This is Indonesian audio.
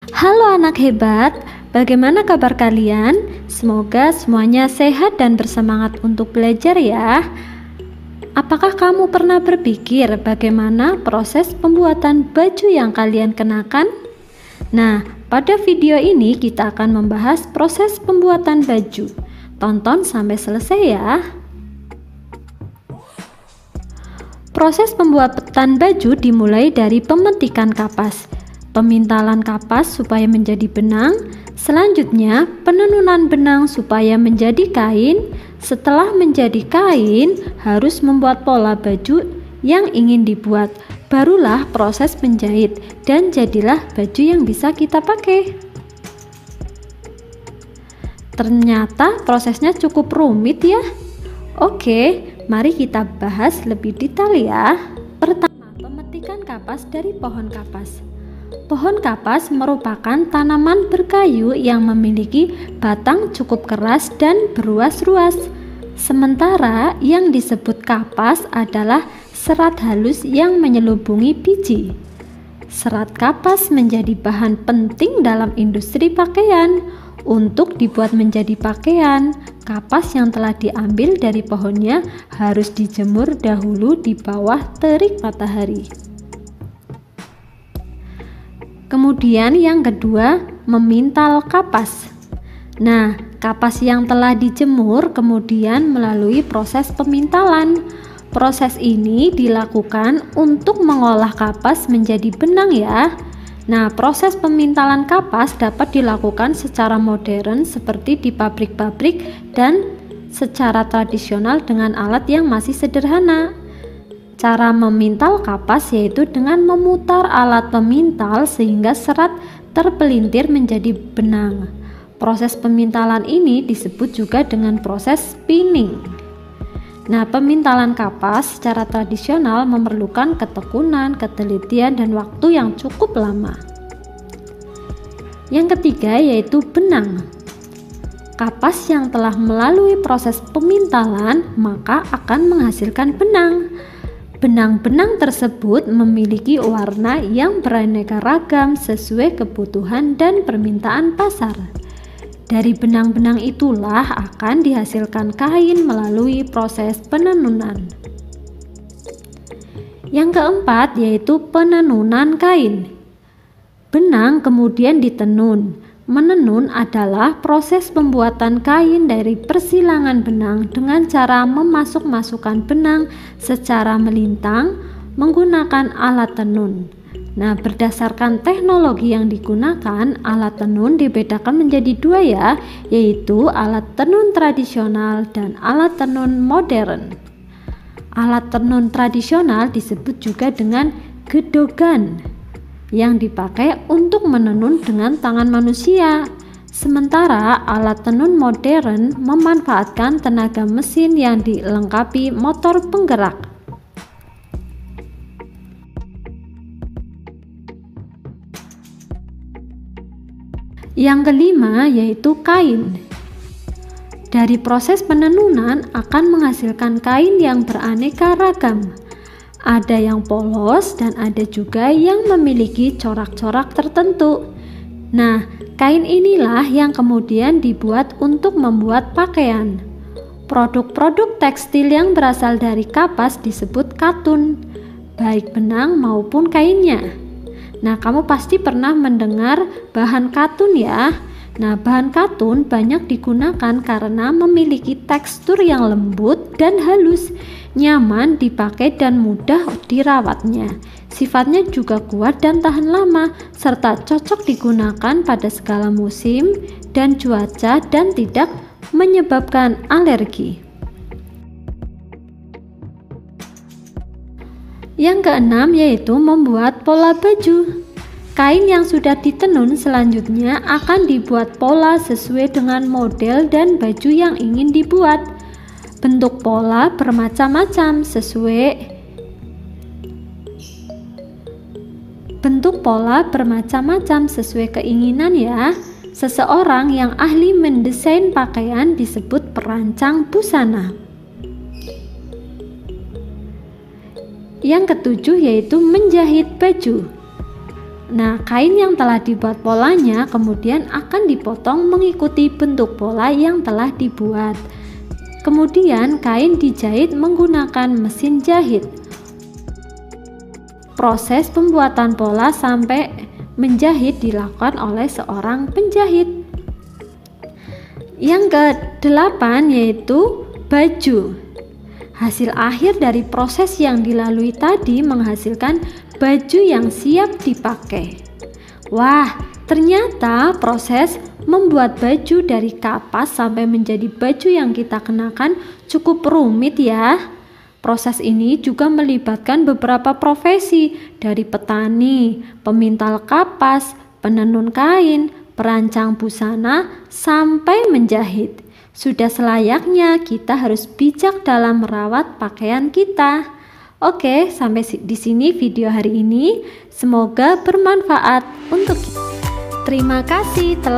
Halo anak hebat, bagaimana kabar kalian? Semoga semuanya sehat dan bersemangat untuk belajar ya. Apakah kamu pernah berpikir bagaimana proses pembuatan baju yang kalian kenakan? Nah, pada video ini kita akan membahas proses pembuatan baju. Tonton sampai selesai ya. Proses pembuatan baju dimulai dari pemetikan kapas, pemintalan kapas supaya menjadi benang, selanjutnya penenunan benang supaya menjadi kain. Setelah menjadi kain, harus membuat pola baju yang ingin dibuat. Barulah proses menjahit dan jadilah baju yang bisa kita pakai. Ternyata prosesnya cukup rumit ya. Oke, mari kita bahas lebih detail ya. Pertama, pemetikan kapas dari pohon kapas. Pohon kapas merupakan tanaman berkayu yang memiliki batang cukup keras dan beruas-ruas. Sementara yang disebut kapas adalah serat halus yang menyelubungi biji. Serat kapas menjadi bahan penting dalam industri pakaian. Untuk dibuat menjadi pakaian, kapas yang telah diambil dari pohonnya harus dijemur dahulu di bawah terik matahari. Kemudian yang kedua, memintal kapas. Nah, kapas yang telah dijemur kemudian melalui proses pemintalan. Proses ini dilakukan untuk mengolah kapas menjadi benang ya. Nah, proses pemintalan kapas dapat dilakukan secara modern seperti di pabrik-pabrik dan secara tradisional dengan alat yang masih sederhana. Cara memintal kapas yaitu dengan memutar alat pemintal sehingga serat terpelintir menjadi benang. Proses pemintalan ini disebut juga dengan proses spinning. Nah, pemintalan kapas secara tradisional memerlukan ketekunan, ketelitian, dan waktu yang cukup lama. Yang ketiga yaitu benang. Kapas yang telah melalui proses pemintalan maka akan menghasilkan benang. Benang-benang tersebut memiliki warna yang beraneka ragam sesuai kebutuhan dan permintaan pasar. Dari benang-benang itulah akan dihasilkan kain melalui proses penenunan. Yang keempat yaitu penenunan kain. Benang kemudian ditenun. Menenun adalah proses pembuatan kain dari persilangan benang dengan cara memasuk-masukkan benang secara melintang menggunakan alat tenun. Nah, berdasarkan teknologi yang digunakan, alat tenun dibedakan menjadi dua ya, yaitu alat tenun tradisional dan alat tenun modern. Alat tenun tradisional disebut juga dengan gedogan, yang dipakai untuk menenun dengan tangan manusia. Sementara alat tenun modern memanfaatkan tenaga mesin yang dilengkapi motor penggerak. Yang kelima yaitu kain. Dari proses penenunan akan menghasilkan kain yang beraneka ragam. Ada yang polos dan ada juga yang memiliki corak-corak tertentu. Nah, kain inilah yang kemudian dibuat untuk membuat pakaian. Produk-produk tekstil yang berasal dari kapas disebut katun, baik benang maupun kainnya. Nah, kamu pasti pernah mendengar bahan katun ya. Nah, bahan katun banyak digunakan karena memiliki tekstur yang lembut dan halus, nyaman dipakai dan mudah dirawatnya. Sifatnya juga kuat dan tahan lama, serta cocok digunakan pada segala musim dan cuaca dan tidak menyebabkan alergi. Yang keenam yaitu membuat pola baju. Kain yang sudah ditenun selanjutnya akan dibuat pola sesuai dengan model dan baju yang ingin dibuat. Bentuk pola bermacam-macam sesuai keinginan ya. Seseorang yang ahli mendesain pakaian disebut perancang busana. Yang ketujuh yaitu menjahit baju. Nah, kain yang telah dibuat polanya kemudian akan dipotong mengikuti bentuk pola yang telah dibuat. Kemudian kain dijahit menggunakan mesin jahit. Proses pembuatan pola sampai menjahit dilakukan oleh seorang penjahit. Yang ke-8 yaitu baju. Hasil akhir dari proses yang dilalui tadi menghasilkan baju yang siap dipakai. Wah, ternyata proses membuat baju dari kapas sampai menjadi baju yang kita kenakan cukup rumit ya. Proses ini juga melibatkan beberapa profesi, dari petani, pemintal kapas, penenun kain, perancang busana, sampai menjahit. Sudah selayaknya kita harus bijak dalam merawat pakaian kita. Oke, sampai di sini video hari ini. Semoga bermanfaat untuk kita. Terima kasih telah